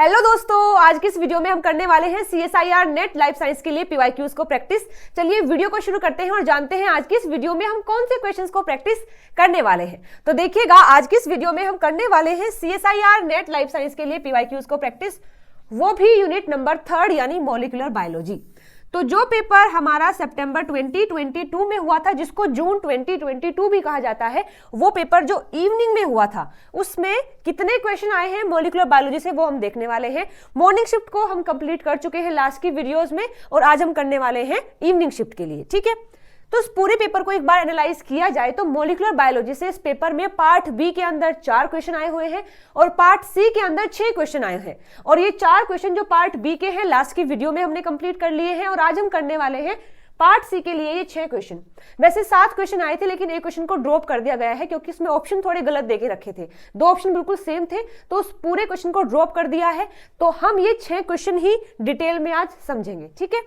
Hello दोस्तों, आज की इस वीडियो में हम करने वाले हैं CSIR नेट लाइफ साइंस के लिए PYQs को प्रैक्टिस। चलिए वीडियो को शुरू करते हैं और जानते हैं आज की इस वीडियो में हम कौन से क्वेश्चंस को प्रैक्टिस करने वाले हैं। तो देखिएगा, आज की इस वीडियो में हम करने वाले हैं CSIR नेट लाइफ साइंस के लिए PYQs को प्रैक्टिस, वो भी यूनिट नंबर 3 यानी मॉलिक्यूलर बायोलॉजी। तो जो पेपर हमारा सितंबर 2022 में हुआ था, जिसको जून 2022 भी कहा जाता है, वो पेपर जो इवनिंग में हुआ था, उसमें कितने क्वेश्चन आए हैं मॉलिक्यूलर बायोलॉजी से वो हम देखने वाले हैं। मॉर्निंग शिफ्ट को हम कंप्लीट कर चुके हैं लास्ट की वीडियोस में और आज हम करने वाले हैं इवनिंग शिफ्ट के लिए। ठीक है, तो इस पूरे पेपर को एक बार एनालाइज किया जाए तो मॉलिक्यूलर बायोलॉजी से इस पेपर में पार्ट बी के अंदर 4 क्वेश्चन आए हुए हैं और पार्ट सी के अंदर 6 क्वेश्चन आए हैं। और ये 4 क्वेश्चन जो पार्ट बी के हैं लास्ट की वीडियो में हमने कंप्लीट कर लिए हैं और आज हम करने वाले हैं पार्ट सी के लिए ये 6 क्वेश्चन। वैसे 7 क्वेश्चन आए थे, लेकिन एक क्वेश्चन को ड्रॉप कर दिया गया है क्योंकि इसमें ऑप्शन थोड़े गलत देके रखे थे। 2 ऑप्शन बिल्कुल सेम थे, तो उस पूरे क्वेश्चन को ड्रॉप कर दिया है। तो हम ये 6 क्वेश्चन ही डिटेल में आज समझेंगे। ठीक है,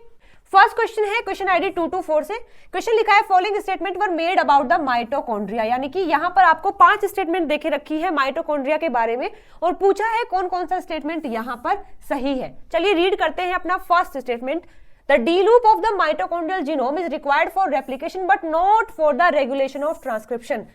फर्स्ट क्वेश्चन है क्वेश्चन आईडी 224 से। क्वेश्चन लिखा है following statement were made about the mitochondria, यानी कि यहां पर आपको 5 स्टेटमेंट देखे रखी है माइटोकॉन्ड्रिया के बारे में और पूछा है कौन कौन सा स्टेटमेंट यहां पर सही है। चलिए रीड करते हैं अपना first statement. The D loop of the mitochondrial genome is required for replication but not for the regulation of transcription.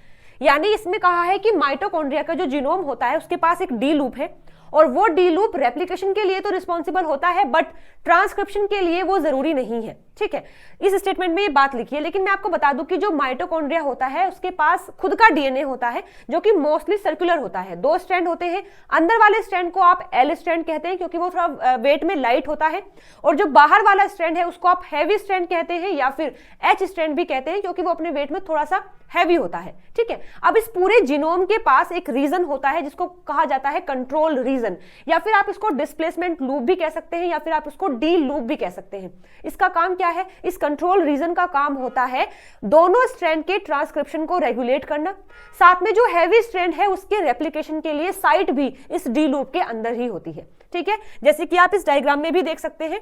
यानी इसमें कहा है कि माइटोकॉन्ड्रिया का जो जीनोम होता है उसके पास एक डी लूप है और वो डी लूप रेप्लिकेशन के लिए तो रिस्पॉन्सिबल होता है बट ट्रांसक्रिप्शन के लिए वो जरूरी नहीं है। ठीक है, इस स्टेटमेंट में ये बात लिखी है। लेकिन मैं आपको बता दूं कि जो माइटोकॉन्ड्रिया होता है उसके पास खुद का डीएनए होता है जो कि मोस्टली सर्कुलर होता है। 2 स्ट्रैंड होते हैं। अंदर वाले स्ट्रैंड को आप एल स्ट्रैंड कहते हैं क्योंकि वो थोड़ा वेट में लाइट होता है, और जो बाहर वाला स्ट्रैंड है उसको आप हैवी स्ट्रैंड कहते हैं या फिर एच स्ट्रैंड भी कहते हैं क्योंकि वो अपने वेट में थोड़ा सा हैवी होता है। ठीक है, अब इस पूरे जीनोम के पास एक रीजन होता है जिसको कहा जाता है कंट्रोल रीजन, या फिर आप इसको डिस्प्लेसमेंट लूप भी कह सकते हैं या फिर आप इसको डी लूप भी कह सकते हैं। इसका काम क्या है? इस कंट्रोल रीजन का काम होता है दोनों स्ट्रैंड के ट्रांसक्रिप्शन को रेगुलेट करना, साथ में जो हैवी स्ट्रैंड है उसके रेप्लिकेशन के लिए साइट भी इस डी लूप के अंदर ही होती है। ठीक है, जैसे कि आप इस डायग्राम में भी देख सकते हैं।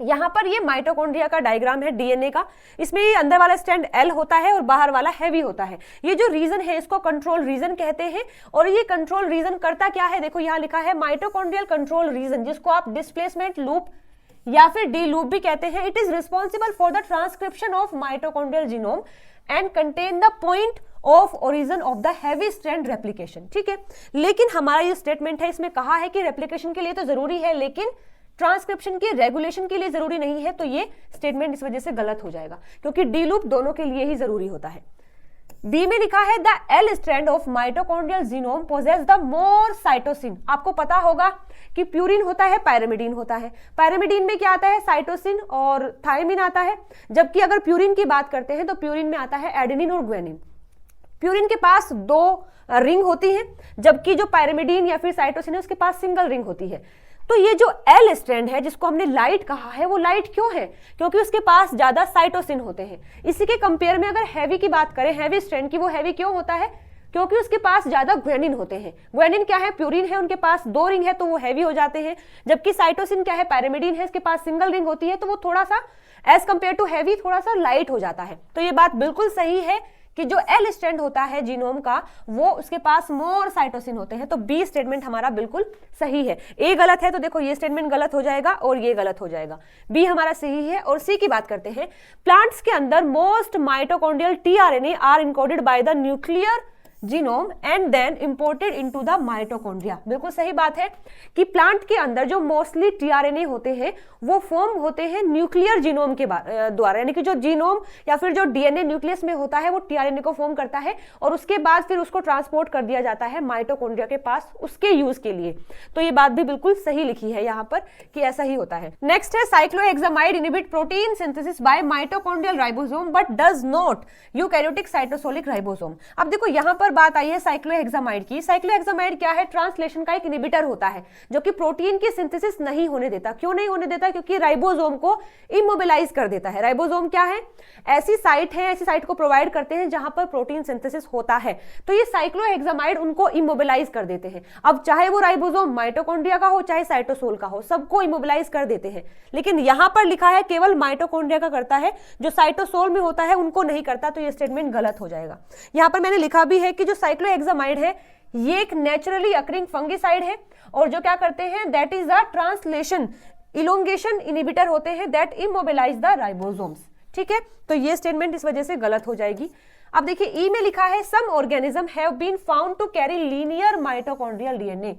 यहां पर ये माइटोकॉन्ड्रिया का डायग्राम है डीएनए का। इसमें ये अंदर वाला स्ट्रैंड एल होता है और बाहर वाला हैवी होता है। ये जो रीजन है इसको कंट्रोल रीजन कहते हैं। और ये कंट्रोल रीजन करता क्या है? देखो यहां लिखा है माइटोकॉन्ड्रियल कंट्रोल रीजन, जिसको आप डिस्प्लेसमेंट लूप या फिर डी लूप भी कहते हैं। It is responsible for the transcription of mitochondrial genome and contain the point of origin of the heavy strand replication. ठीक है, लेकिन हमारा ये स्टेटमेंट है, इसमें कहा है कि रेप्लिकेशन के लिए तो जरूरी है लेकिन ट्रांसक्रिप्शन के रेगुलेशन के लिए जरूरी नहीं है। तो ये स्टेटमेंट इस वजह से गलत हो जाएगा क्योंकि डी लूप दोनों के लिए ही जरूरी होता है। बी में लिखा है the L strand of mitochondrial genome poses the more cytosine. आपको पता होगा कि प्यूरिन होता है, पायरिमिडीन होता है। पायरिमिडीन में क्या आता है? साइटोसिन और थायमिन आता है। जबकि अगर प्यूरिन की बात करते हैं तो प्यूरिन में आता है एडेनिन और ग्वानिन। प्यूरिन के पास 2 रिंग होती है, जबकि जो पायरिमिडीन या फिर साइटोसिन है उसके पास सिंगल रिंग होती है। तो ये जो एल स्ट्रैंड है जिसको हमने लाइट कहा है, वो लाइट क्यों है? क्योंकि उसके पास ज्यादा साइटोसिन होते हैं। इसी के कंपेयर में अगर हैवी की बात करें, हैवी स्ट्रैंड की, वो हैवी क्यों होता है? क्योंकि उसके पास ज्यादा ग्वानिन होते हैं। ग्वानिन क्या है? प्यूरिन है, उनके पास 2 रिंग है तो वो हैवी हो जाते हैं। जबकि साइटोसिन क्या है? पायरिमिडीन है, इसके पास सिंगल रिंग होती है तो वो थोड़ा सा एज कंपेयर टू हैवी थोड़ा सा लाइट हो जाता है। तो ये बात बिल्कुल सही है कि जो एल स्ट्रैंड होता है जीनोम का, वो उसके पास मोर साइटोसिन होते हैं। तो बी स्टेटमेंट हमारा बिल्कुल सही है। ए गलत है तो देखो ये स्टेटमेंट गलत हो जाएगा और ये गलत हो जाएगा। बी हमारा सही है। और सी की बात करते हैं। प्लांट्स के अंदर most mitochondrial tRNA are encoded by the nuclear genome and then imported into the mitochondria. बिल्कुल सही बात है कि प्लांट के अंदर जो मोस्टली टीआरएनए होते हैं वो फॉर्म होते हैं न्यूक्लियर जीनोम के द्वारा, यानी कि जो जीनोम या फिर जो डीएनए न्यूक्लियस में होता है वो टीआरएनए को फॉर्म करता है और उसके बाद फिर उसको ट्रांसपोर्ट कर दिया जाता है माइटोकॉन्ड्रिया के पास उसके यूज के लिए। तो ये बात भी बिल्कुल सही लिखी है यहाँ पर कि ऐसा ही होता है। नेक्स्ट है cycloheximide inhibit protein synthesis by mitochondrial ribosome but does not eukaryotic cytosolic ribosome. अब देखो यहाँ पर बात आई है साइक्लोहेक्सामाइड की। साइक्लोहेक्सामाइड क्या है? ट्रांसलेशन का एक इनहिबिटर होता है जो कि प्रोटीन की सिंथेसिस नहीं होने देता। क्यों नहीं होने देता? क्योंकि राइबोसोम को इमोबिलाइज कर देता है। राइबोसोम क्या है? ऐसी साइट है, ऐसी साइट को प्रोवाइड करते हैं जहां पर प्रोटीन सिंथेसिस होता है। तो ये साइक्लोहेक्सामाइड उनको इमोबिलाइज कर देते हैं। अब चाहे वो राइबोसोम माइटोकॉन्ड्रिया का हो चाहे साइटोसोल का हो, सबको इमोबिलाइज कर देते हैं। लेकिन यहां पर लिखा है केवल माइटोकॉन्ड्रिया का करता है, जो साइटोसोल में होता है उनको नहीं करता। तो ये स्टेटमेंट गलत हो जाएगा। यहां पर मैंने लिखा भी है कि जो साइक्लोहेक्सामाइड है ये एक नेचुरली अकरिंग फंगिसाइड है और जो क्या करते हैं, that is a translation elongation inhibitor होते हैं दैट इमोबिलाइज द राइबोसोम्स। ठीक है, तो ये स्टेटमेंट इस वजह से गलत हो जाएगी। अब देखिए ई में लिखा है some organism have been found to carry linear mitochondrial DNA,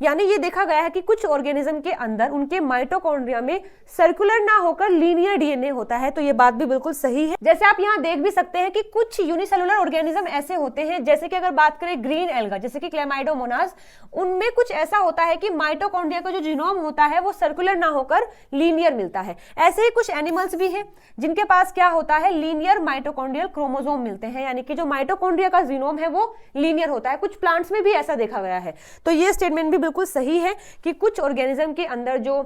यानी ये देखा गया है कि कुछ ऑर्गेनिज्म के अंदर उनके माइटोकॉन्ड्रिया में सर्कुलर ना होकर लीनियर डीएनए होता है। तो ये बात भी बिल्कुल सही है। जैसे आप यहाँ देख भी सकते हैं कि कुछ यूनिसेलुलर ऑर्गेनिज्म ऐसे होते हैं, जैसे कि अगर बात करें ग्रीन एल्गा जैसे कि क्लेमाइडोमोनास, उनमें कुछ ऐसा होता है कि माइटोकॉन्ड्रिया का जो जीनोम होता है वो सर्कुलर ना होकर लीनियर मिलता है। ऐसे ही कुछ एनिमल्स भी हैं जिनके पास क्या होता है, लीनियर माइटोकॉन्ड्रियल क्रोमोसोम मिलते हैं, यानी कि जो माइटोकॉन्ड्रिया का जीनोम है वो लीनियर होता है। कुछ प्लांट्स में भी ऐसा देखा गया है। तो ये स्टेटमेंट भी बिल्कुल सही है कि कुछ ऑर्गेनिज्म के अंदर जो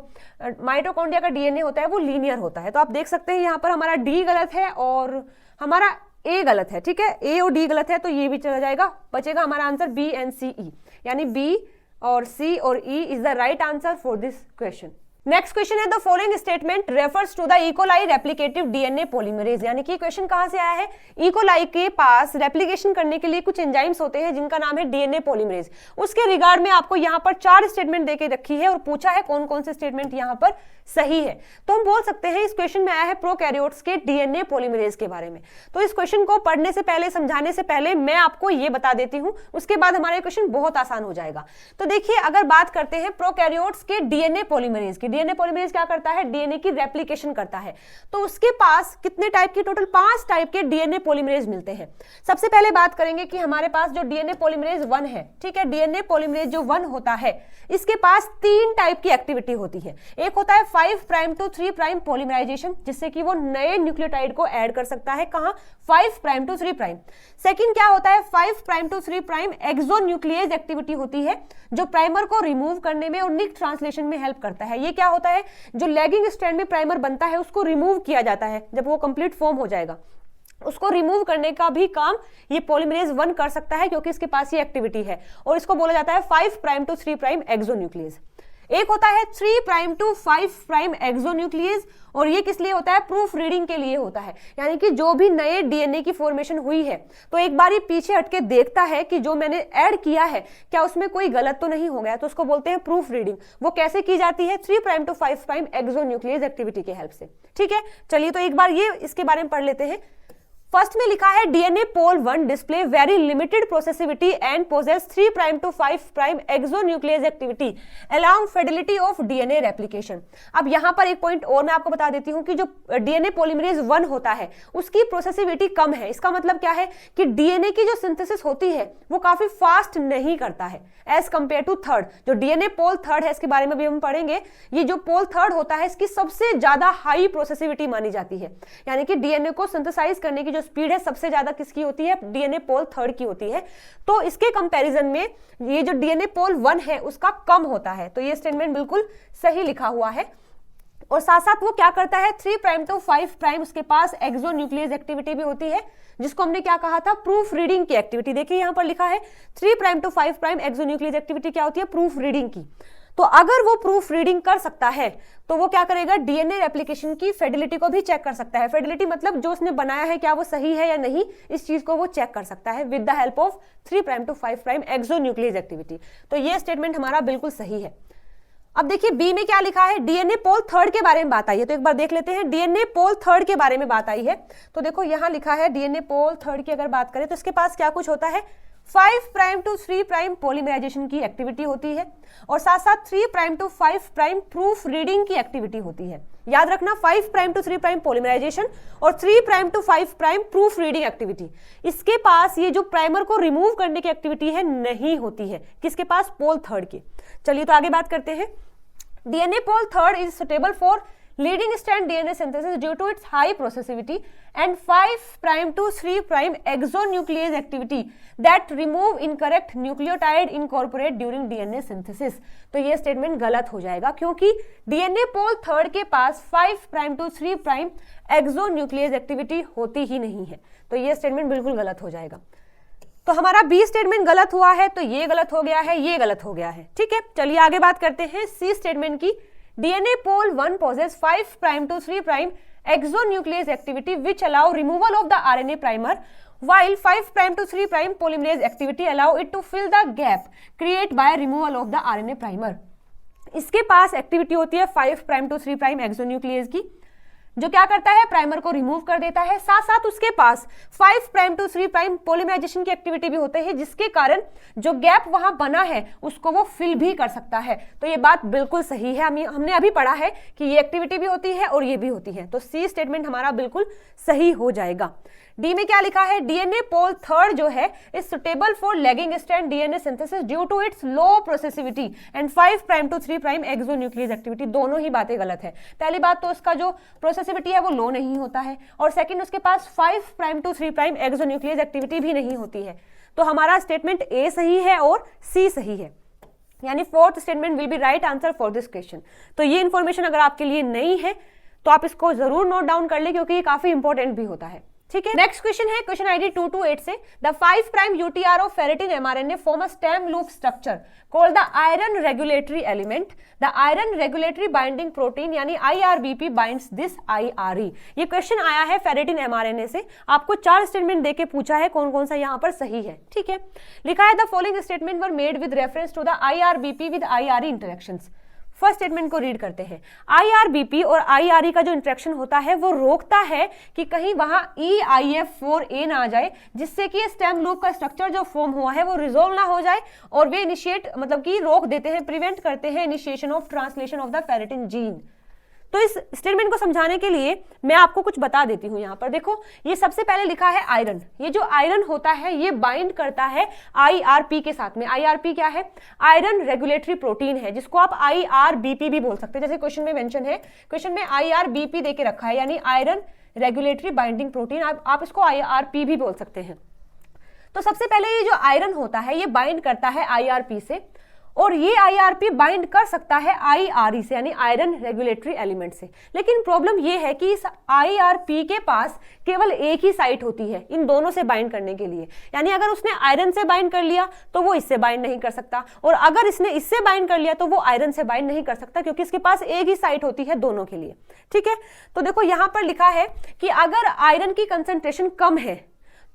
माइटोकॉन्ड्रिया का डीएनए होता है वो लीनियर होता है। तो आप देख सकते हैं यहाँ पर हमारा डी गलत है और हमारा ए गलत है। ठीक है, ए और डी गलत है तो ये भी चला जाएगा, बचेगा हमारा answer B and C E, यानी बी और सी और E is the right answer for this question. Next question है the following statement refers to the E coli replicative DNA polymerase, यानी कि क्वेश्चन कहां से आया है, इकोलाई के पास रेप्लिकेशन करने के लिए कुछ एंजाइम्स होते हैं जिनका नाम है डीएनए पॉलीमरेज। उसके रिगार्ड में आपको यहां पर 4 स्टेटमेंट देके रखी है और पूछा है कौन कौन से स्टेटमेंट यहां पर सही है। तो हम बोल सकते हैं इस क्वेश्चन में आया है प्रोकैरियोट्स के डीएनए पॉलीमरेज के बारे में। तो इस क्वेश्चन को पढ़ने से पहले, समझाने से पहले मैं आपको ये बता देती हूं, उसके बाद हमारा क्वेश्चन बहुत आसान हो जाएगा। तो देखिए, अगर बात करते हैं प्रोकैरियोट्स के डीएनए पॉलीमरेज की, डीएनए पॉलीमरेज क्या करता है, डीएनए की रेप्लिकेशन करता है। तो उसके पास कितने टाइप की, टोटल 5 टाइप के डीएनए पॉलीमरेज मिलते हैं। सबसे पहले बात करेंगे कि हमारे पास जो डीएनए पॉलीमरेज 1 है, ठीक है, डीएनए पॉलीमरेज जो 1 होता है इसके पास 3 टाइप की एक्टिविटी होती है। एक होता है 5 प्राइम टू 3 प्राइम पॉलीमराइजेशन, जिससे कि वो नए न्यूक्लियोटाइड को ऐड कर सकता है, कहां, 5 प्राइम टू 3 प्राइम। सेकंड क्या होता है, 5 prime to 3 prime exonuclease activity होती है, जो प्राइमर को रिमूव करने में और निक ट्रांसलेशन में हेल्प करता है। ये क्या होता है, जो लैगिंग स्ट्रैंड में प्राइमर बनता है उसको रिमूव किया जाता है, जब वो कंप्लीट फॉर्म हो जाएगा उसको रिमूव करने का भी काम ये पॉलीमरेज 1 कर सकता है, क्योंकि इसके पास ये एक्टिविटी है और इसको बोला जाता है 5 प्राइम टू 3 प्राइम एक्सोन्यूक्लियेज। एक होता है 3 प्राइम टू 5 प्राइम एक्सोन्यूक्लियेज, और ये किस लिए होता है, प्रूफ रीडिंग के लिए होता है, यानी कि जो भी नए डीएनए की फॉर्मेशन हुई है तो एक बार ये पीछे हटके देखता है कि जो मैंने ऐड किया है क्या उसमें कोई गलत तो नहीं हो गया, तो उसको बोलते हैं प्रूफ रीडिंग। वो कैसे की जाती है, 3 prime to 5 prime exonuclease activity के हेल्प से। ठीक है, चलिए तो एक बार ये इसके बारे में पढ़ लेते हैं। फर्स्ट में लिखा है DNA pol 1 display very limited processivity and possesses 3 prime to 5 prime exonuclease activity allowing fidelity of DNA replication. अब यहां पर एक पॉइंट और मैं आपको बता देती हूं कि जो डीएनए पॉलीमरेज 1 होता है उसकी प्रोसेसिविटी कम है। इसका मतलब क्या है कि डीएनए की जो सिंथेसिस होती है वो काफी फास्ट नहीं करता है एज कंपेयर टू थर्ड। जो डीएनए पोल 3 है, इसके बारे में भी हम पढ़ेंगे, ये जो पोल 3 होता है इसकी सबसे ज्यादा हाई प्रोसेसिविटी मानी जाती है, यानी कि डीएनए को सिंथेसाइज करने की स्पीड है सबसे ज्यादा किसकी होती है, डीएनए पोल 3 की होती है। तो इसके कंपैरिजन में ये जो डीएनए पोल 1 है उसका कम होता है। तो ये स्टेटमेंट बिल्कुल सही लिखा हुआ है। और साथ साथ वो क्या करता है, 3 प्राइम टू 5 प्राइम उसके पास एक्सोन्यूक्लियेज एक्टिविटी भी होती है, जिसको हमने क्या कहा था, प्रूफ रीडिंग की एक्टिविटी। देखिए यहां पर लिखा है 3 prime to 5 prime exonuclease activity क्या होती है, प्रूफ रीडिंग की। तो अगर वो प्रूफ रीडिंग कर सकता है तो वो क्या करेगा, डीएनए रेप्लिकेशन की फिडिलिटी को भी चेक कर सकता है। फिडिलिटी मतलब जो उसने बनाया है क्या वो सही है या नहीं, इस चीज को वो चेक कर सकता है with the help of 3 prime to 5 prime exonuclease activity. तो ये स्टेटमेंट हमारा बिल्कुल सही है। अब देखिए बी में क्या लिखा है, डीएनए पोल 3 के बारे में बात आई है। तो एक बार देख लेते हैं डीएनए पोल 3 के बारे में बात आई है। तो देखो यहां लिखा है डीएनए पोल 3 की अगर बात करें तो इसके पास क्या कुछ होता है, 5 प्राइम टू 3 प्राइम पॉलीमराइजेशन की एक्टिविटी होती है और साथ साथ 3 prime to 5 prime proof reading की एक्टिविटी होती है। याद रखना 5 प्राइम टू 3 प्राइम पॉलीमराइजेशन और 3 prime to 5 prime proof reading activity. इसके पास ये जो प्राइमर को रिमूव करने की एक्टिविटी है नहीं होती है, किसके पास, पोल 3 की। चलिए तो आगे बात करते हैं। DNA pol 3 is suitable for leading strand DNA synthesis due to its high processivity and 5 prime to 3 prime exonuclease activity that remove incorrect nucleotide incorporate during DNA synthesis। तो ये स्टेटमेंट गलत हो जाएगा क्योंकि डीएनए पोल 3 के पास 5 prime to 3 prime exonuclease activity होती ही नहीं है। तो ये स्टेटमेंट बिल्कुल गलत हो जाएगा। तो हमारा बी स्टेटमेंट गलत हुआ है, तो ये गलत हो गया है, ये गलत हो गया है। ठीक है, चलिए आगे बात करते हैं सी स्टेटमेंट की। DNA pole 1 possess 5 prime to 3 prime exonuclease activity which allow removal of the RNA primer while 5' to 3' polymerase activity allow it to fill the gap created by removal of the RNA primer। इसके पास activity होती है 5' to 3' exonuclease की, जो क्या करता है, primer को remove कर देता है। साथ साथ उसके पास 5' to 3' पॉलीमराइजेशन की एक्टिविटी भी होती है, जिसके कारण जो गैप वहां बना है उसको वो फिल भी कर सकता है। तो ये बात बिल्कुल सही है, हमने अभी पढ़ा है कि ये एक्टिविटी भी होती है और ये भी होती है। तो सी स्टेटमेंट हमारा बिल्कुल सही हो जाएगा। डी में क्या लिखा है, डीएनए पोल थर्ड जो है is suitable for lagging strand DNA synthesis due to its low processivity and 5' to 3' exonuclease activity. दोनों ही बातें गलत है। पहली बात तो उसका जो प्रोसेसिविटी है वो लो नहीं होता है, और सेकंड उसके पास 5' to 3' एक्सोन्यूक्लियस एक्टिविटी भी नहीं होती है। तो हमारा स्टेटमेंट ए सही है और सी सही है, यानी fourth statement will B right answer for this question. तो ये इंफॉर्मेशन अगर आपके लिए नहीं है तो आप इसको जरूर नोट डाउन कर ले, क्योंकि ये काफी इंपॉर्टेंट भी होता है। ठीक है, नेक्स्ट क्वेश्चन है क्वेश्चन आईडी 228 से, the 5' UTR of ferritin mRNA form a stem loop structure called the iron regulatory element. The iron regulatory binding protein यानी IRBP बाइंड्स दिस IRE। ये क्वेश्चन आया है फेरेटिन एमआरएनए से। आपको 4 statement देके पूछा है कौन कौन सा यहाँ पर सही है। ठीक है, लिखा है the following statement were made with reference to the IRBP with IRE interactions. First statement को रीड करते हैं। IRBP और IRE का जो इंटरेक्शन होता है वो रोकता है कि कहीं वहां EIF4A ना आ जाए, जिससे कि स्टेम लूप का स्ट्रक्चर जो फॉर्म हुआ है वो रिजोल्व ना हो जाए, और वे इनिशिएट मतलब कि रोक देते हैं, प्रिवेंट करते हैं initiation of translation of the ferritin gene. तो इस स्टेटमेंट को समझाने के लिए मैं आपको कुछ बता देती हूं। यहाँ पर देखो, ये सबसे पहले लिखा है आयरन। ये जो आयरन होता है ये बाइंड करता है IRP के साथ में। IRP क्या है, आयरन रेगुलेटरी प्रोटीन है, जिसको आप IRBP भी बोल सकते हैं। जैसे क्वेश्चन में मेंशन है, क्वेश्चन में IRBP देके रखा है, यानी आयरन रेगुलेटरी बाइंडिंग प्रोटीन, आप इसको IRP भी बोल सकते हैं। तो सबसे पहले ये जो आयरन होता है ये बाइंड करता है IRP से, और ये IRP बाइंड कर सकता है IRE से, यानी आयरन रेगुलेटरी एलिमेंट से। लेकिन प्रॉब्लम ये है कि इस IRP के पास केवल एक ही साइट होती है इन दोनों से बाइंड करने के लिए। यानी अगर उसने आयरन से बाइंड कर लिया तो वो इससे बाइंड नहीं कर सकता, और अगर इसने इससे बाइंड कर लिया तो वो आयरन से बाइंड नहीं कर सकता, क्योंकि इसके पास एक ही साइट होती है दोनों के लिए। ठीक है, तो देखो यहां पर लिखा है कि अगर आयरन की कंसंट्रेशन कम है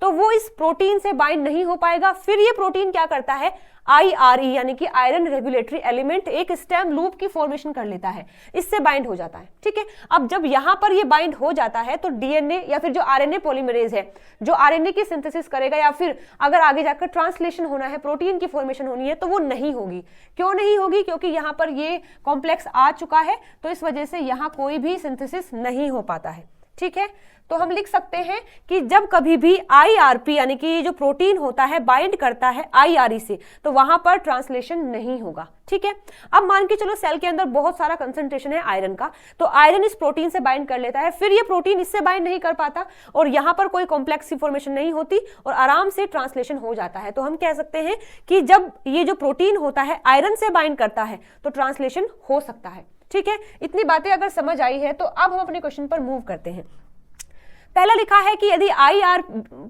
तो वो इस प्रोटीन से बाइंड नहीं हो पाएगा। फिर ये प्रोटीन क्या करता है, IRE यानी कि आयरन रेगुलेटरी एलिमेंट एक स्टेम लूप की फॉर्मेशन कर लेता है, इससे बाइंड हो जाता है। ठीक है, अब जब यहां पर ये बाइंड हो जाता है तो डीएनए या फिर जो RNA पॉलीमरेज है, जो RNA की सिंथेसिस करेगा, या फिर अगर आगे जाकर ट्रांसलेशन होना है, प्रोटीन की फॉर्मेशन होनी है, तो वो नहीं होगी। क्यों नहीं होगी, क्योंकि यहां पर ये कॉम्प्लेक्स आ चुका है, तो इस वजह से यहां कोई भी सिंथेसिस नहीं हो पाता है। ठीक है, तो हम लिख सकते हैं कि जब कभी भी IRP यानी कि जो प्रोटीन होता है बाइंड करता है IRE से, तो वहां पर ट्रांसलेशन नहीं होगा। ठीक है, अब मान के चलो सेल के अंदर बहुत सारा कंसंट्रेशन है आयरन का, तो आयरन इस प्रोटीन से बाइंड कर लेता है, फिर ये प्रोटीन इससे बाइंड नहीं कर पाता, और यहां पर कोई कॉम्प्लेक्स फॉर्मेशन नहीं होती और आराम से ट्रांसलेशन हो जाता है। तो हम कह सकते हैं कि जब ये जो प्रोटीन होता है आयरन से बाइंड करता है तो ट्रांसलेशन हो सकता है। ठीक है, इतनी बातें अगर समझ आई है तो अब हम अपने क्वेश्चन पर मूव करते हैं। पहला लिखा है कि यदि IR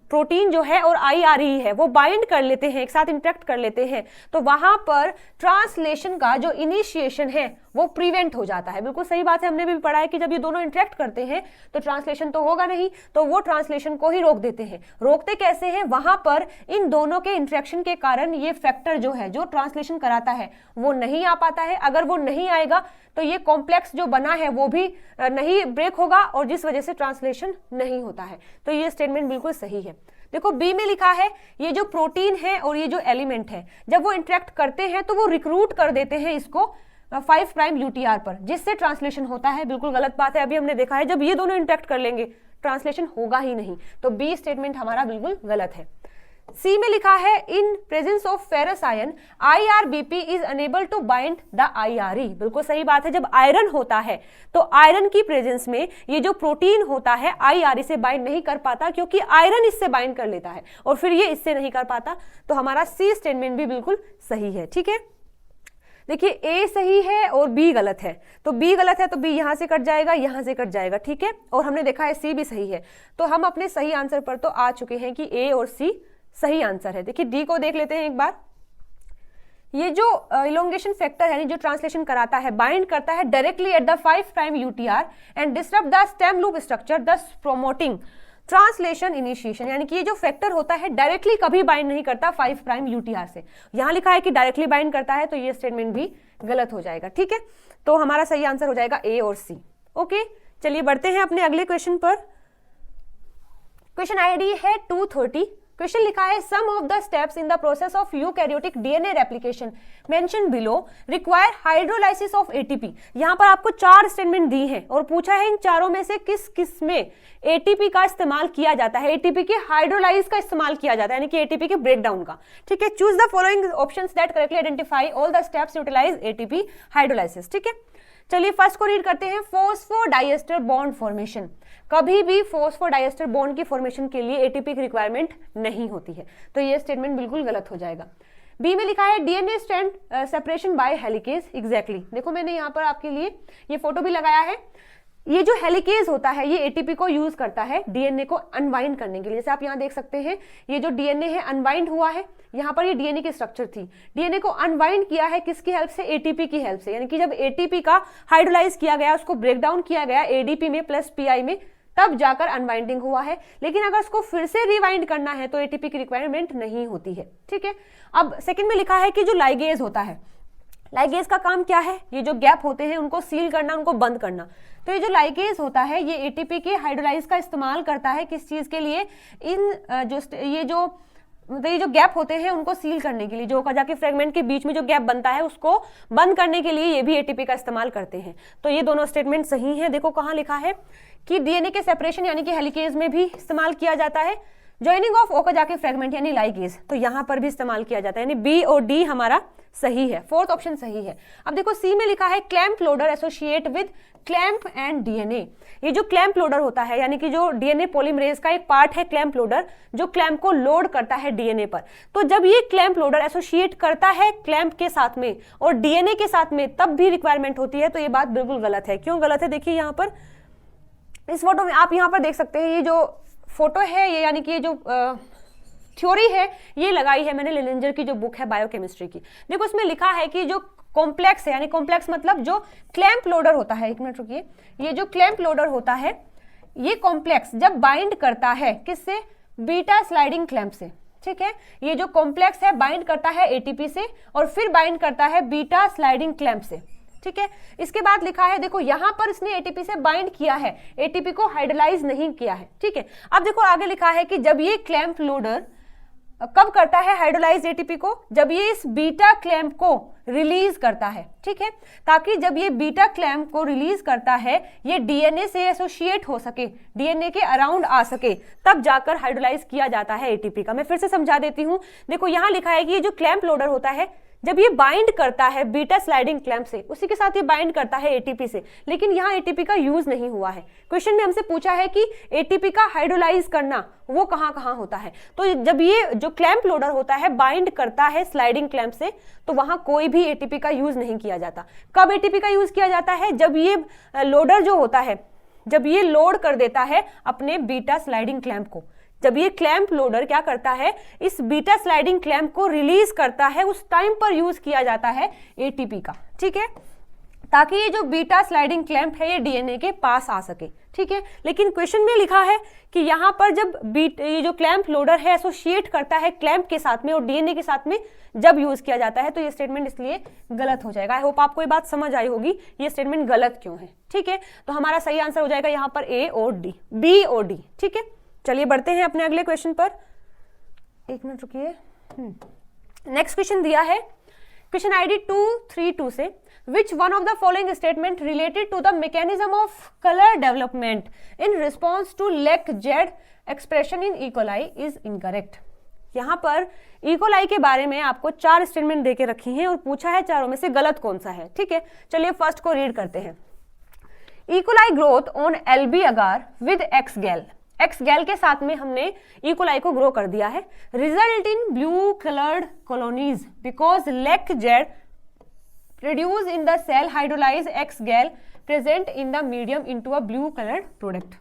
प्रोटीन जो है और IRE है वो बाइंड कर लेते हैं, एक साथ इंटरेक्ट कर लेते हैं, तो वहां पर ट्रांसलेशन का जो इनिशिएशन है वो प्रिवेंट हो जाता है। बिल्कुल सही बात है, हमने भी पढ़ा है कि जब ये दोनों इंटरेक्ट करते हैं तो ट्रांसलेशन तो होगा नहीं, तो वो ट्रांसलेशन को ही रोक देते हैं। रोकते कैसे हैं, वहां पर इन दोनों के इंटरेक्शन के कारण ये फैक्टर जो है जो ट्रांसलेशन कराता है वो नहीं आ पाता है। अगर वो नहीं आएगा तो ये कॉम्प्लेक्स जो बना है वो भी नहीं ब्रेक होगा, और जिस वजह से ट्रांसलेशन नहीं होता है। तो ये स्टेटमेंट बिल्कुल सही है। देखो बी में लिखा है ये जो प्रोटीन है और ये जो एलिमेंट है जब वो इंटरेक्ट करते हैं तो वो रिक्रूट कर देते हैं इसको 5' UTR पर, जिससे ट्रांसलेशन होता है। बिल्कुल गलत बात है, अभी हमने देखा है जब ये दोनों इंटरेक्ट कर लेंगे ट्रांसलेशन होगा ही नहीं। तो बी स्टेटमेंट हमारा बिल्कुल गलत है। सी में लिखा है in presence of ferrous ion IRBP is unable to bind the IRE। बिल्कुल सही बात है, जब आयरन होता है तो आयरन की प्रेजेंस में ये जो प्रोटीन होता है IRE से बाइंड नहीं कर पाता, क्योंकि आयरन इससे बाइंड कर लेता है और फिर ये इससे नहीं कर पाता। तो हमारा सी स्टेटमेंट भी बिल्कुल सही है। ठीक है, देखिए ए सही है और बी गलत है, तो बी गलत है तो बी यहां से कट जाएगा, यहां से कट जाएगा। ठीक है, और हमने देखा है सी भी सही है, तो हम अपने सही आंसर पर तो आ चुके हैं कि ए और सी सही आंसर है। देखिए डी को देख लेते हैं एक बार। ये जो इलोंगेशन फैक्टर है, जो ट्रांसलेशन कराता है, बाइंड करता है directly at the 5' UTR and disturb the stem loop structure, thus promoting translation initiation, यानी कि ये जो फैक्टर होता है डायरेक्टली कभी बाइंड नहीं करता 5 प्राइम यूटीआर से। यहां लिखा है कि डायरेक्टली बाइंड करता है, तो ये स्टेटमेंट भी गलत हो जाएगा। ठीक है, तो हमारा सही आंसर हो जाएगा ए और सी। ओके, चलिए बढ़ते हैं अपने अगले क्वेश्चन पर। क्वेश्चन आईडी है 230। क्वेश्चन लिखा है some of the steps in the process of eukaryotic DNA replication mention below require hydrolysis of ATP. यहां पर आपको 4 स्टेटमेंट दी हैं और पूछा है इन चारों में से किस किस में एटीपी का इस्तेमाल किया जाता है, एटीपी के हाइड्रोलाइज का इस्तेमाल किया जाता है, यानी कि एटीपी के ब्रेकडाउन का। ठीक है, choose the following options that correctly identify all the steps utilise ATP hydrolysis. ठीक है, चलिए फर्स्ट को रीड करते हैं। फॉस्फोडाइएस्टर बॉन्ड फॉर्मेशन, कभी भी फॉस्फोडाइएस्टर बॉन्ड की फॉर्मेशन के लिए एटीपी की रिक्वायरमेंट नहीं होती है, तो ये स्टेटमेंट बिल्कुल गलत हो जाएगा। बी में लिखा है DNA strand separation by helicase. Exactly, देखो मैंने यहाँ पर आपके लिए ये फोटो भी लगाया है। ये जो हेलिकेज होता है ये एटीपी को यूज करता है डीएनए को अनवाइंड करने के लिए। जैसे आप यहाँ देख सकते हैं ये जो डीएनए है अनवाइंड हुआ है, यहाँ पर ये डीएनए की स्ट्रक्चर थी, डीएनए को अनवाइंड किया है किसकी हेल्प से, एटीपी की हेल्प से। यानी कि जब एटीपी का हाइड्रोलाइज किया गया, उसको ब्रेक डाउन किया गया एडीपी में प्लस पीआई में, तब जाकर अनवाइंडिंग हुआ है। लेकिन अगर उसको फिर से रिवाइंड करना है तो एटीपी की रिक्वायरमेंट नहीं होती है। ठीक है, अब सेकंड में लिखा है कि जो लाइगेज होता है, लाइगेज का काम क्या है, ये जो गैप होते हैं उनको सील करना, उनको बंद करना। तो ये जो लाइगेज होता है ये एटीपी के हाइड्रोलाइज का इस्तेमाल करता है किस चीज के लिए, ये जो गैप होते हैं उनको सील करने के लिए, जो जाके फ्रेगमेंट के बीच में जो गैप बनता है उसको बंद करने के लिए ये भी एटीपी का इस्तेमाल करते हैं। तो ये दोनों स्टेटमेंट सही है। देखो कहाँ लिखा है कि डीएनए के सेपरेशन यानी कि हेलिकेज में भी इस्तेमाल किया जाता है, ज्वाइनिंग ऑफ ओकाजाकी फ्रेगमेंट यानी लाइगेज, तो यहां पर भी इस्तेमाल किया जाता है, यानी बी और डी हमारा सही है, फोर्थ ऑप्शन सही है। अब देखो सी में लिखा है clamp loader associate with clamp and DNA. ये जो क्लैंप लोडर होता है यानी कि जो डीएनए पॉलीमरेज का एक पार्ट है क्लैंप लोडर, जो क्लैंप को लोड करता है डीएनए पर। तो जब ये क्लैंप लोडर एसोसिएट करता है क्लैंप के साथ में और डीएनए के साथ में, तब भी रिक्वायरमेंट होती है। तो ये बात बिल्कुल गलत है। क्यों गलत है, देखिए यहाँ पर इस फोटो में आप यहाँ पर देख सकते हैं, ये जो फोटो है ये यानी कि ये जो थ्योरी है ये लगाई है मैंने लिनेंजर की जो बुक है बायोकेमिस्ट्री की। देखो इसमें लिखा है कि जो कॉम्प्लेक्स है, यानी कॉम्प्लेक्स मतलब जो क्लैंप लोडर होता है, एक मिनट रुकिए, ये जो क्लैंप लोडर होता है ये कॉम्प्लेक्स जब बाइंड करता है किससे, बीटा स्लाइडिंग क्लैंप से। ठीक है, ये जो कॉम्प्लेक्स है बाइंड करता है एटीपी से और फिर बाइंड करता है बीटा स्लाइडिंग क्लैंप से। ठीक है, इसके बाद लिखा है, देखो यहां पर इसने एटीपी से बाइंड किया है, एटीपी को हाइड्रोलाइज नहीं किया है। ठीक है, अब देखो आगे लिखा है कि जब ये क्लैंप लोडर कब करता है हाइड्रोलाइज एटीपी को, जब ये इस बीटा क्लैंप को रिलीज करता है। ठीक है, ताकि जब ये बीटा क्लैंप को रिलीज करता है ये डीएनए से एसोसिएट हो सके, डीएनए के अराउंड आ सके, तब जाकर हाइड्रोलाइज किया जाता है एटीपी का। मैं फिर से समझा देती हूं, देखो यहां लिखा है कि ये जो क्लैंप लोडर होता है जब ये बाइंड करता है बीटा स्लाइडिंग क्लैंप से, उसी के साथ ये बाइंड करता है एटीपी से, लेकिन यहाँ एटीपी का यूज नहीं हुआ है। क्वेश्चन में हमसे पूछा है कि एटीपी का हाइड्रोलाइज करना वो कहाँ कहाँ होता है। तो जब ये जो क्लैंप लोडर होता है बाइंड करता है स्लाइडिंग क्लैंप से, तो वहां कोई भी एटीपी का यूज नहीं किया जाता। कब एटीपी का यूज किया जाता है, जब ये लोडर जो होता है, जब ये लोड कर देता है अपने बीटा स्लाइडिंग क्लैंप को, जब ये क्लैंप लोडर क्या करता है, इस बीटा स्लाइडिंग क्लैंप को रिलीज करता है, उस टाइम पर यूज किया जाता है एटीपी का। ठीक है, ताकि ये जो बीटा स्लाइडिंग क्लैंप है ये डीएनए के पास आ सके। ठीक है, लेकिन क्वेश्चन में लिखा है कि यहाँ पर जब ये जो क्लैंप लोडर है एसोसिएट करता है क्लैंप के साथ में और डीएनए के साथ में जब यूज किया जाता है, तो ये स्टेटमेंट इसलिए गलत हो जाएगा। आई होप आपको ये बात समझ आई होगी ये स्टेटमेंट गलत क्यों है। ठीक है, तो हमारा सही आंसर हो जाएगा यहाँ पर ए और डी, बी और डी। ठीक है, चलिए बढ़ते हैं अपने अगले क्वेश्चन पर, एक मिनट रुकिए। नेक्स्ट क्वेश्चन दिया है क्वेश्चन आईडी 232 से, which one of the following statement related to the mechanism of colour development in response to lac Z expression in E coli is incorrect. यहाँ पर इकोलाई के बारे में आपको 4 स्टेटमेंट देके रखी हैं और पूछा है चारों में से गलत कौन सा है। ठीक है, चलिए फर्स्ट को रीड करते हैं। E coli growth on LB agar with X gal, X gal के साथ में हमने इकोलाई को ग्रो कर दिया है, result in blue coloured colonies because lac Z produce in the cell hydrolyse X gal present in the medium into a blue coloured product.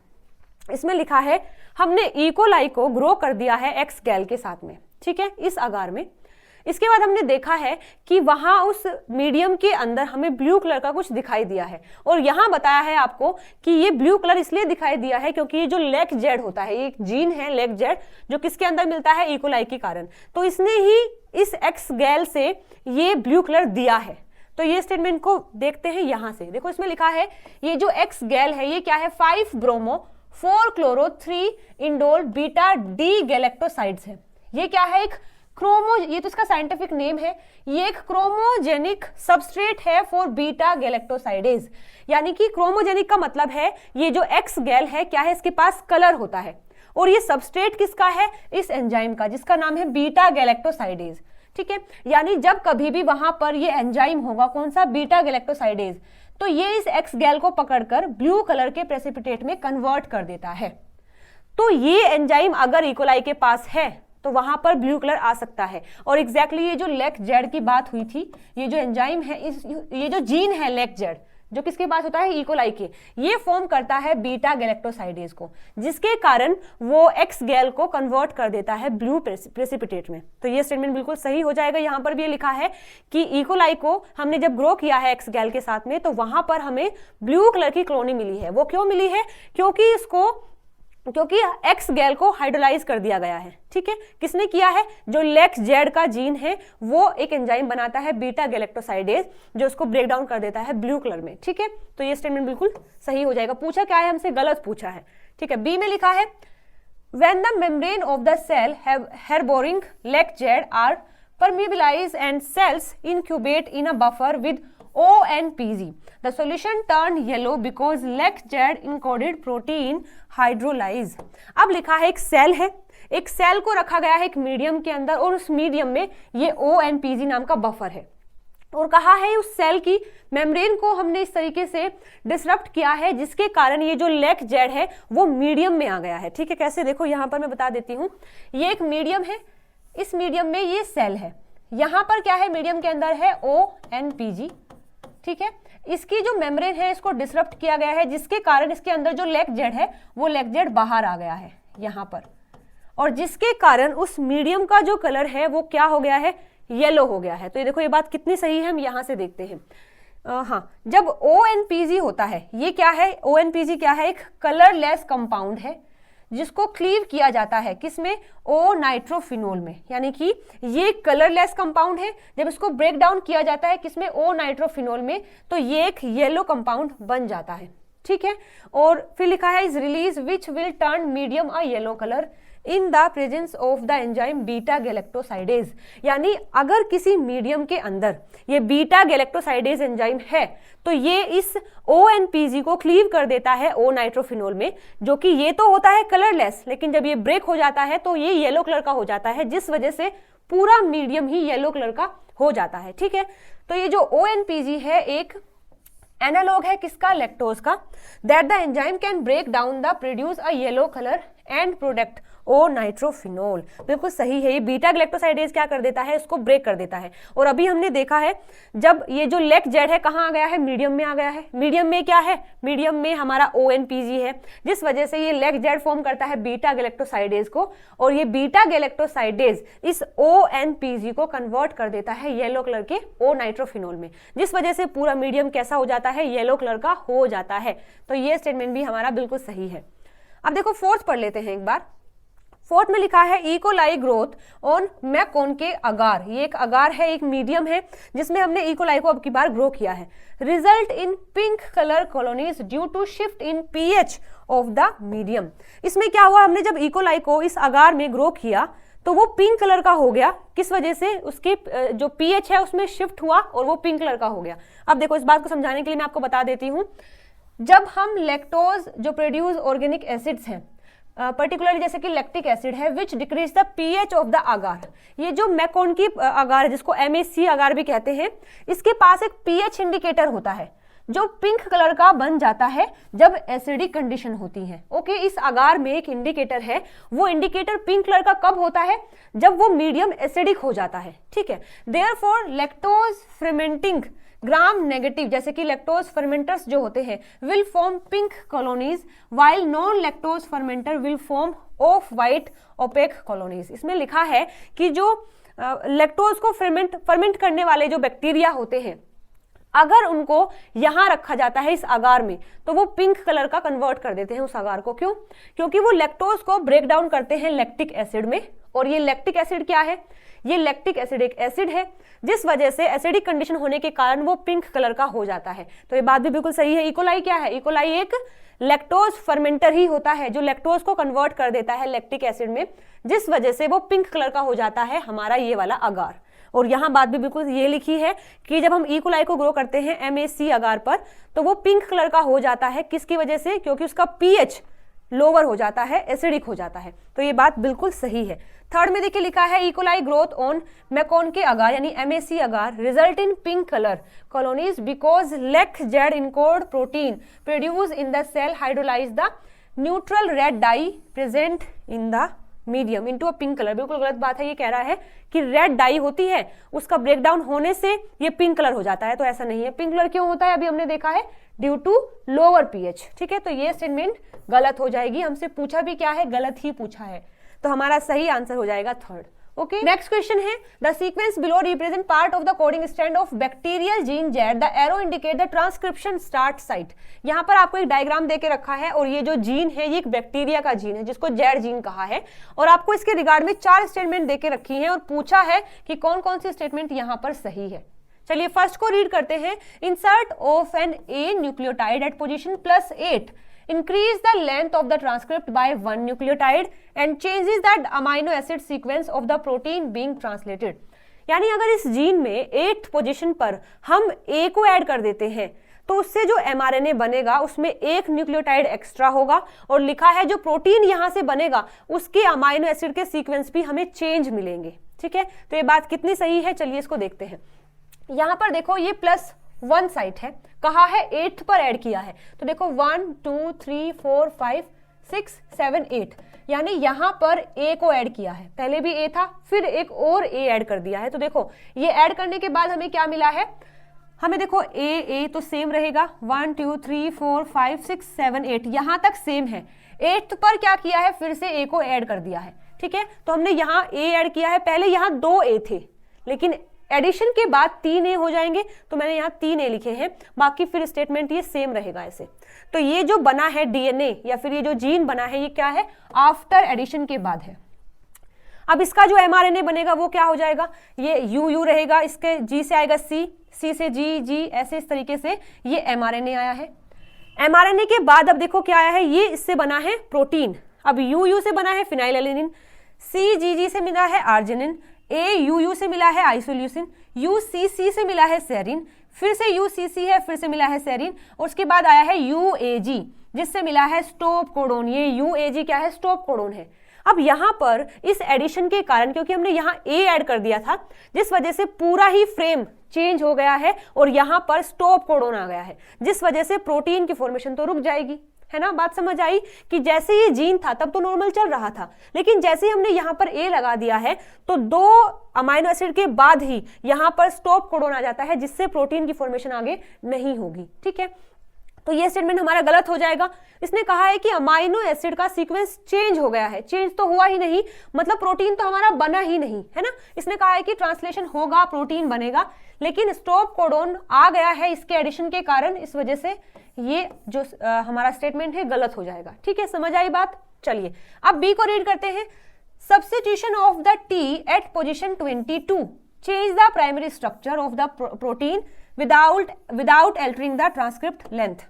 इसमें लिखा है हमने इकोलाई को ग्रो कर दिया है एक्स गैल के साथ में। ठीक है, इस अगार में इसके बाद हमने देखा है कि वहां उस मीडियम के अंदर हमें ब्लू कलर का कुछ दिखाई दिया है, और यहां बताया है आपको कि ये ब्लू कलर इसलिए दिखाई दिया है क्योंकि ये जो लेक जेड होता है, एक जीन है लेक जेड जो किसके अंदर मिलता है, इकोलाई के कारण, तो इसने ही इस एक्स गैल से ये ब्लू कलर दिया है। तो ये स्टेटमेंट को देखते हैं यहां से, देखो इसमें लिखा है ये जो एक्स गैल है ये क्या है, 5 bromo 4 chloro 3 indole beta D galactosides है। ये क्या है, एक ये तो इसका साइंटिफिक नेम है, ये एक क्रोमोजेनिक सबस्ट्रेट है फॉर बीटा गैलेक्टोसाइडेज। यानी कि क्रोमोजेनिक का मतलब है ये जो एक्स गैल है क्या है, इसके पास कलर होता है, और ये सबस्ट्रेट किसका है, इस एंजाइम का जिसका नाम है बीटा गैलेक्टोसाइडेज। ठीक है, यानी जब कभी भी वहां पर ये एंजाइम होगा, कौन सा, बीटा गैलेक्टोसाइडेज, तो ये इस एक्स गैल को पकड़कर ब्लू कलर के प्रेसिपिटेट में कन्वर्ट कर देता है। तो ये एंजाइम अगर इकोलाई के पास है तो वहां पर ब्लू कलर आ सकता है, और एग्जैक्टली ये जो लेक जेड की बात हुई थी, ये जो एंजाइम है, ये जो जीन है लेक जेड जो किसके पास होता है, इकोलाई के, ये फॉर्म करता है बीटा गैलेक्टोसाइडेज को, जिसके कारण वो एक्स गैल को कन्वर्ट कर देता है ब्लू प्रेसिपिटेट में। तो ये स्टेटमेंट बिल्कुल सही हो जाएगा। यहां पर भी ये लिखा है कि इकोलाई को हमने जब ग्रो किया है एक्स गैल के साथ में, तो वहां पर हमें ब्लू कलर की कॉलोनी मिली है। वो क्यों मिली है, क्योंकि एक्स गैल को हाइड्रोलाइज कर दिया गया है। ठीक है, किसने किया है, जो लेक्स जेड का जीन है वो एक एंजाइम बनाता है बीटा गैलेक्टोसाइडेज जो उसको ब्रेक डाउन कर देता है ब्लू कलर में। ठीक है, तो ये स्टेटमेंट बिल्कुल सही हो जाएगा। पूछा क्या है हमसे, गलत पूछा है। ठीक है, बी में लिखा है when the membrane of the cell harboring lac Z are permeabilized and cells incubate in a buffer with ONPG. The solution turned yellow because lac Z encoded protein hydrolyze. अब लिखा है एक सेल है, एक cell को रखा गया है एक मीडियम के अंदर, और उस मीडियम में ये ONPG नाम का बफर है, और कहा है उस सेल की मेम्ब्रेन को हमने इस तरीके से डिसरप्ट किया है जिसके कारण ये जो लेक जेड है वो मीडियम में आ गया है। ठीक है, कैसे, देखो यहां पर मैं बता देती हूँ। ये एक मीडियम है, इस मीडियम में ये सेल है, यहां पर क्या है, मीडियम के अंदर है ONPG। ठीक है, इसकी जो मेम्ब्रेन है इसको डिसरप्ट किया गया है जिसके कारण इसके अंदर जो लेक जेड है वो लेक जेड बाहर आ गया है यहां पर, और जिसके कारण उस मीडियम का जो कलर है वो क्या हो गया है, येलो हो गया है। तो ये देखो ये बात कितनी सही है, हम यहां से देखते हैं। हाँ, जब ONPG होता है, ये क्या है, ONPG क्या है, एक कलरलेस कंपाउंड है जिसको क्लीव किया जाता है किसमें, ओ नाइट्रोफिनोल में। यानी कि ये कलरलेस कंपाउंड है, जब इसको ब्रेक डाउन किया जाता है किसमें, ओ नाइट्रोफिनोल में, तो ये एक येलो कंपाउंड बन जाता है। ठीक है, और फिर लिखा है is release which will turn medium a yellow colour in the presence of the enzyme beta galactosidase. यानी अगर किसी मीडियम के अंदर ये बीटा गैलेक्टोसाइडेज एंजाइम है तो ये इस ONPG को क्लीव कर देता है ओ नाइट्रोफिनोल में, जो कि ये तो होता है कलरलेस, लेकिन जब ये ब्रेक हो जाता है तो ये येलो कलर का हो जाता है, जिस वजह से पूरा मीडियम ही येलो कलर का हो जाता है। ठीक है, तो ये जो ONPG है एक एनालॉग है किसका, लैक्टोज का, that the enzyme can break down the produce a yellow colour end product O nitrophenol. बिल्कुल सही है, ये बीटा गैलेक्टोसाइडेज क्या कर देता है, इसको ब्रेक कर देता है। और अभी हमने देखा है जब ये जो लेक जेड है कहाँ आ गया है, मीडियम में आ गया है। मीडियम में क्या है, मीडियम में हमारा ONPG है, जिस वजह से ये लेक जेड फॉर्म करता है बीटा गैलेक्टोसाइडेज को, और ये बीटा गैलेक्टोसाइडेज इस ONPG को कन्वर्ट कर देता है येलो कलर के ओ नाइट्रोफिनोल में, जिस वजह से पूरा मीडियम कैसा हो जाता है, येलो कलर का हो जाता है। तो ये स्टेटमेंट भी हमारा बिल्कुल सही है। अब देखो फोर्थ पढ़ लेते हैं एक बार। फोर्थ में लिखा है इकोलाई ग्रोथ ऑन मैकोन के अगार। ये एक अगार है, एक मीडियम है जिसमें हमने इकोलाई को अब की बार ग्रो किया है। Result in pink colour colonies due to shift in pH of the medium. इसमें क्या हुआ, हमने जब इकोलाई को इस अगार में ग्रो किया तो वो पिंक कलर का हो गया, किस वजह से, उसके जो pH है उसमें शिफ्ट हुआ और वो पिंक कलर का हो गया। अब देखो इस बात को समझाने के लिए मैं आपको बता देती हूँ, जब हम लैक्टोज जो प्रोड्यूस ऑर्गेनिक एसिड्स हैं, पर्टिकुलरली जैसे कि लैक्टिक एसिड है which decrease the pH of the agar, ये जो मैकोन की अगार है जिसको MAC अगार भी कहते हैं, इसके पास एक pH इंडिकेटर होता है जो पिंक कलर का बन जाता है जब एसिडिक कंडीशन होती है। ओके, इस अगार में एक इंडिकेटर है, वो इंडिकेटर पिंक कलर का कब होता है, जब वो मीडियम एसिडिक हो जाता है। ठीक है, therefore lactose fermenting gram negative जैसे कि लैक्टोज फर्मेंटर्स जो होते हैं will form pink colonies while non lactose fermenter will form off white opaque colonies. इसमें लिखा है कि जो लैक्टोज को फर्मेंट करने वाले जो बैक्टीरिया होते हैं, अगर उनको यहां रखा जाता है इस अगार में, तो वो पिंक कलर का कन्वर्ट कर देते हैं उस अगार को। क्यों? क्योंकि वो लैक्टोज को ब्रेक डाउन करते हैं लैक्टिक एसिड में, और ये लैक्टिक एसिड क्या है? ये लैक्टिक एसिड एक एसिड है, जिस वजह से एसिडिक कंडीशन होने के कारण वो पिंक कलर का हो जाता है। तो ये बात भी बिल्कुल सही है। इकोलाई क्या है? इकोलाई एक लैक्टोज फर्मेंटर ही होता है जो लैक्टोज को कन्वर्ट कर देता है लैक्टिक एसिड में, जिस वजह से वो पिंक कलर का हो जाता है हमारा ये वाला अगार। और यहाँ बात भी बिल्कुल ये लिखी है कि जब हम इकोलाई को ग्रो करते हैं MAC अगार पर, तो वो पिंक कलर का हो जाता है। किसकी वजह से? क्योंकि उसका pH लोअर हो जाता है, एसिडिक हो जाता है। तो ये बात बिल्कुल सही है। थर्ड में देखिए लिखा है इकोलाई ग्रोथ ऑन मैकोन के अगार यानी MAC agar result in pink colour colonies because lac Z encode protein produce in the cell hydrolyse the neutral red dye present in the medium into a pink colour. बिल्कुल गलत बात है। ये कह रहा है कि रेड डाई होती है, उसका ब्रेकडाउन होने से ये पिंक कलर हो जाता है, तो ऐसा नहीं है। पिंक कलर क्यों होता है? अभी हमने देखा है, ड्यू टू लोअर pH। ठीक है, तो ये स्टेटमेंट गलत हो जाएगी। हमसे पूछा भी क्या है? गलत ही पूछा है, तो हमारा सही आंसर हो जाएगा थर्ड। ओके, नेक्स्ट क्वेश्चन है the sequence below represent part of the coding strand of bacterial gene Z the arrow indicate the transcription start site. यहाँ पर आपको एक डायग्राम देके रखा है, और ये जो जीन है ये एक बैक्टीरिया का जीन है जिसको जेड जीन कहा है, और आपको इसके रिगार्ड में 4 स्टेटमेंट देके रखी है और पूछा है कि कौन कौन सी स्टेटमेंट यहाँ पर सही है। चलिए फर्स्ट को रीड करते हैं। Insert of an A nucleotide at position +8 increase the length of the transcript by 1 nucleotide and changes the amino acid sequence of the protein being translated। यानी अगर इस जीन में 8th पोजीशन पर हम A को add कर देते हैं, तो उससे जो mRNA बनेगा उसमें एक न्यूक्लियोटाइड एक्स्ट्रा होगा, और लिखा है जो प्रोटीन यहां से बनेगा उसके अमाइनो एसिड के सीक्वेंस भी हमें चेंज मिलेंगे। ठीक है, तो ये बात कितनी सही है? चलिए इसको देखते हैं। यहां पर देखो ये +1 साइट है, कहा है 8th पर ऐड किया है, तो देखो 1 2 3 4 5 6 7 8, यानी यहां पर A को ऐड किया है। पहले भी A था, फिर एक और A ऐड कर दिया है। तो देखो ये ऐड करने के बाद हमें क्या मिला है? हमें देखो A तो सेम रहेगा, 1 2 3 4 5 6 7 8 यहां तक सेम है। 8th पर क्या किया है? फिर से A को ऐड कर दिया है। ठीक है, तो हमने यहाँ A ऐड किया है। पहले यहाँ 2 A थे, लेकिन एडिशन के बाद 3 A हो जाएंगे, तो मैंने यहाँ 3 A लिखे हैं, बाकी फिर स्टेटमेंट ये सेम रहेगा ऐसे। तो ये जो बना है DNA या फिर ये जो जीन बना है, ये क्या है? आफ्टर एडिशन के बाद है। अब इसका जो mRNA बनेगा वो क्या हो जाएगा? ये U रहेगा, इसके G से आएगा C, C से G, ऐसे इस तरीके से ये mRNA आया है। mRNA के बाद अब देखो क्या आया है? ये इससे बना है प्रोटीन। अब U से बना है फिनाइलएलेनिन, CGG से मिला है आर्जिनिन, AUU से मिला है आइसोल्यूसिन, UCC से मिला है सेरिन, फिर से UCC है, फिर से मिला है सेरिन, और उसके बाद आया है UAG जिससे मिला है स्टॉप कोडोन। ये UAG क्या है? स्टॉप कोडोन है। अब यहाँ पर इस एडिशन के कारण, क्योंकि हमने यहाँ A ऐड कर दिया था, जिस वजह से पूरा ही फ्रेम चेंज हो गया है और यहाँ पर स्टॉप कोडोन आ गया है, जिस वजह से प्रोटीन की फॉर्मेशन तो रुक जाएगी। है ना, बात समझ आई? कि जैसे ये जीन था तब तो नॉर्मल चल रहा था, लेकिन जैसे ही हमने यहाँ पर A लगा दिया है, तो 2 अमाइनो एसिड के बाद ही यहाँ पर स्टॉप कोडोन आ जाता है, जिससे प्रोटीन की फॉर्मेशन आगे नहीं होगी। ठीक है, तो ये स्टेटमेंट हमारा गलत हो जाएगा। इसने कहा है कि अमाइनो एसिड का सीक्वेंस चेंज हो गया है। चेंज तो हुआ ही नहीं, मतलब प्रोटीन तो हमारा बना ही नहीं, है ना। इसने कहा है कि ट्रांसलेशन होगा, प्रोटीन बनेगा, लेकिन स्टॉप कोडोन आ गया है इसके एडिशन के कारण, इस वजह से ये जो हमारा स्टेटमेंट है गलत हो जाएगा। ठीक है, समझ आई बात? चलिए अब बी को रीड करते हैं। Substitution of the T at position 22 change the primary structure of the protein without altering the transcript length.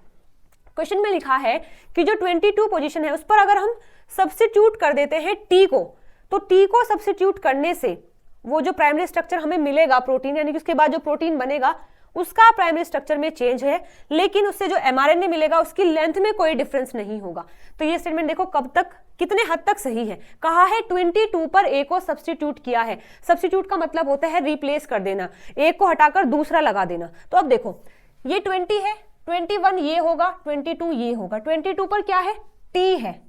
Question में लिखा है कि जो 22 पोजीशन है उस पर अगर हम सब्स्टिट्यूट कर देते हैं टी को, तो टी को सब्स्टिट्यूट करने से वो जो प्राइमरी स्ट्रक्चर हमें मिलेगा प्रोटीन, यानी कि उसके बाद जो प्रोटीन बनेगा उसका प्राइमरी स्ट्रक्चर में चेंज है, लेकिन उससे जो एमआरएनए मिलेगा उसकी लेंथ में कोई डिफरेंस नहीं होगा। तो ये स्टेटमेंट देखो कब तक, कितने हद तक सही है। कहा है 22 पर ए को सब्स्टिट्यूट किया है। सब्स्टिट्यूट का मतलब होता है रिप्लेस कर देना, एक को हटाकर दूसरा लगा देना। तो अब देखो ये 20 है, 21 ये होगा, 22 ये होगा। 22 पर क्या है? टी है,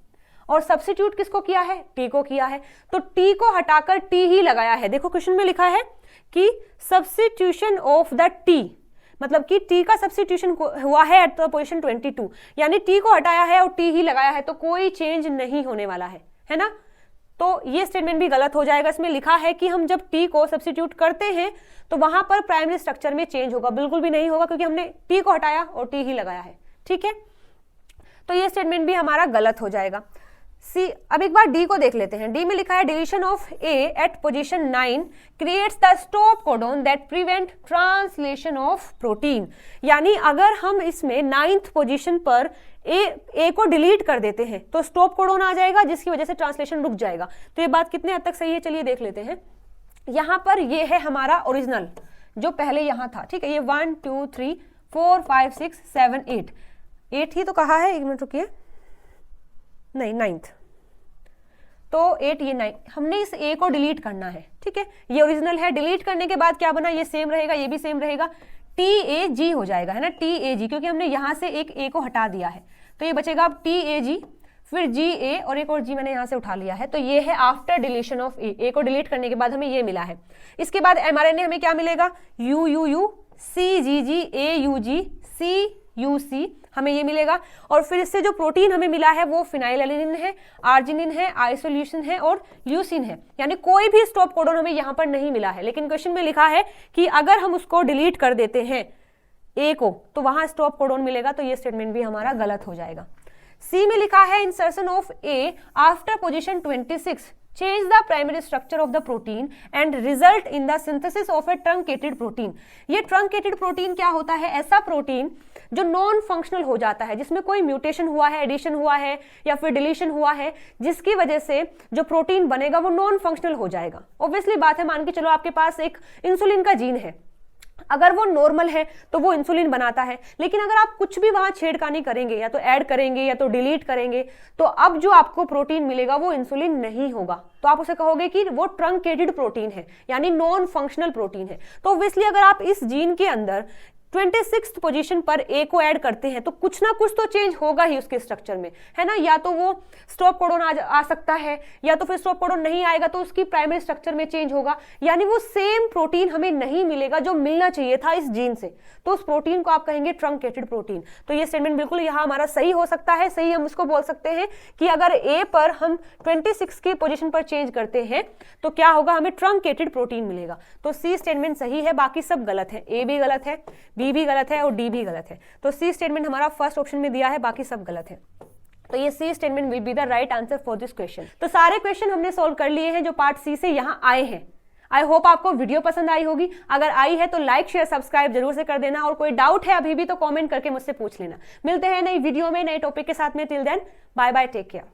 और सब्स्टिट्यूट किसको किया है? टी को किया है। तो टी को हटाकर टी ही लगाया है। देखो क्वेश्चन में लिखा है कि सब्स्टिट्यूशन ऑफ द टी, मतलब कि टी का सब्स्टिट्यूशन हुआ है एट द पोजीशन 22, यानी टी को हटाया है और टी ही लगाया है, तो कोई चेंज नहीं होने वाला है ना। तो ये स्टेटमेंट भी गलत हो जाएगा। इसमें लिखा है कि हम जब टी को सब्स्टिट्यूट करते हैं तो वहां पर प्राइमरी स्ट्रक्चर में चेंज होगा, बिल्कुल भी नहीं होगा, क्योंकि हमने टी को हटाया और टी ही लगाया है। ठीक है, तो ये स्टेटमेंट भी हमारा गलत हो जाएगा। सी, अब एक बार डी को देख लेते हैं। डी में लिखा है deletion of A at position 9 creates the stop codon that prevent translation of protein. यानी अगर हम इसमें 9th पोजीशन पर ए को डिलीट कर देते हैं तो स्टॉप कोडॉन आ जाएगा, जिसकी वजह से ट्रांसलेशन रुक जाएगा। तो ये बात कितने हद तक सही है, चलिए देख लेते हैं। यहां पर ये है हमारा ओरिजिनल जो पहले यहां था। ठीक है, ये 1 2 3 4 5 6 7 8 ही तो कहा है, 1 मिनट रुकिए, नहीं 9th, तो 8 ये 9, हमने इस ए को डिलीट करना है। ठीक है, ये ओरिजिनल है, डिलीट करने के बाद क्या बना, ये सेम रहेगा, ये भी सेम रहेगा, TAG हो जाएगा, है ना, TAG, क्योंकि हमने यहां से एक ए को हटा दिया है। तो ये बचेगा अब TAG, फिर GA और एक और G मैंने यहां से उठा लिया है। तो ये है आफ्टर डिलीशन ऑफ ए को डिलीट करने के बाद हमें ये मिला है। इसके बाद mRNA हमें क्या मिलेगा, UUU CGG AUG CUC हमें ये मिलेगा। और फिर इससे जो प्रोटीन हमें मिला है वो फिनाइलएलेनिन है, आर्जिनिन है, आइसोल्यूसिन है और ल्यूसिन है। यानी कोई भी स्टॉप कोडॉन हमें यहाँ पर नहीं मिला है, लेकिन क्वेश्चन में लिखा है कि अगर हम उसको डिलीट कर देते हैं ए को तो वहां स्टॉप कोडॉन मिलेगा। तो ये स्टेटमेंट भी हमारा गलत हो जाएगा। सी में लिखा है insertion of A after position 26 change the primary structure of the protein and result in the synthesis of a truncated protein। ये truncated protein क्या होता है, ऐसा प्रोटीन जो नॉन फंक्शनल हो जाता है, जिसमें कोई म्यूटेशन हुआ है, एडिशन हुआ है या फिर डिलीशन हुआ है, जिसकी वजह से जो प्रोटीन बनेगा वो नॉन फंक्शनल हो जाएगा। ऑब्वियसली बात है, मान के चलो आपके पास एक इंसुलिन का जीन है, अगर वो नॉर्मल है तो वो इंसुलिन बनाता है, लेकिन अगर आप कुछ भी वहां छेड़खानी करेंगे, या तो ऐड करेंगे या तो डिलीट करेंगे, तो अब जो आपको प्रोटीन मिलेगा वो इंसुलिन नहीं होगा। तो आप उसे कहोगे कि वो ट्रंकेटेड प्रोटीन है, यानी नॉन फंक्शनल प्रोटीन है। तो ऑब्वियसली अगर आप इस जीन के अंदर 26th पोजीशन पर ए को ऐड करते हैं तो कुछ ना कुछ तो चेंज होगा ही उसके स्ट्रक्चर में, है ना। या तो वो स्टॉप कोडॉन आ सकता है, या तो फिर स्टॉप कोडॉन नहीं आएगा तो उसकी प्राइमरी स्ट्रक्चर में चेंज होगा, यानी वो सेम प्रोटीन हमें नहीं मिलेगा जो मिलना चाहिए था इस जीन से। तो उस प्रोटीन को आप कहेंगे ट्रंकेटेड प्रोटीन। तो ये स्टेटमेंट बिल्कुल यहाँ हमारा सही हो सकता है। सही हम उसको बोल सकते हैं कि अगर ए पर हम 26 की पोजीशन पर चेंज करते हैं तो क्या होगा, हमें ट्रंकेटेड प्रोटीन मिलेगा। तो सी स्टेटमेंट सही है, बाकी सब गलत है। ए भी गलत है, बी भी गलत है और डी भी गलत है। तो सी स्टेटमेंट हमारा फर्स्ट ऑप्शन में दिया है, बाकी सब गलत है। तो ये C statement will be the right answer for this question. तो सारे क्वेश्चन हमने सॉल्व कर लिए हैं जो पार्ट सी से यहाँ आए हैं। आई होप आपको वीडियो पसंद आई होगी। अगर आई है तो लाइक शेयर सब्सक्राइब जरूर से कर देना, और कोई डाउट है अभी भी तो कमेंट करके मुझसे पूछ लेना। मिलते हैं नई वीडियो में नए टॉपिक के साथ में। Till then bye bye, take care.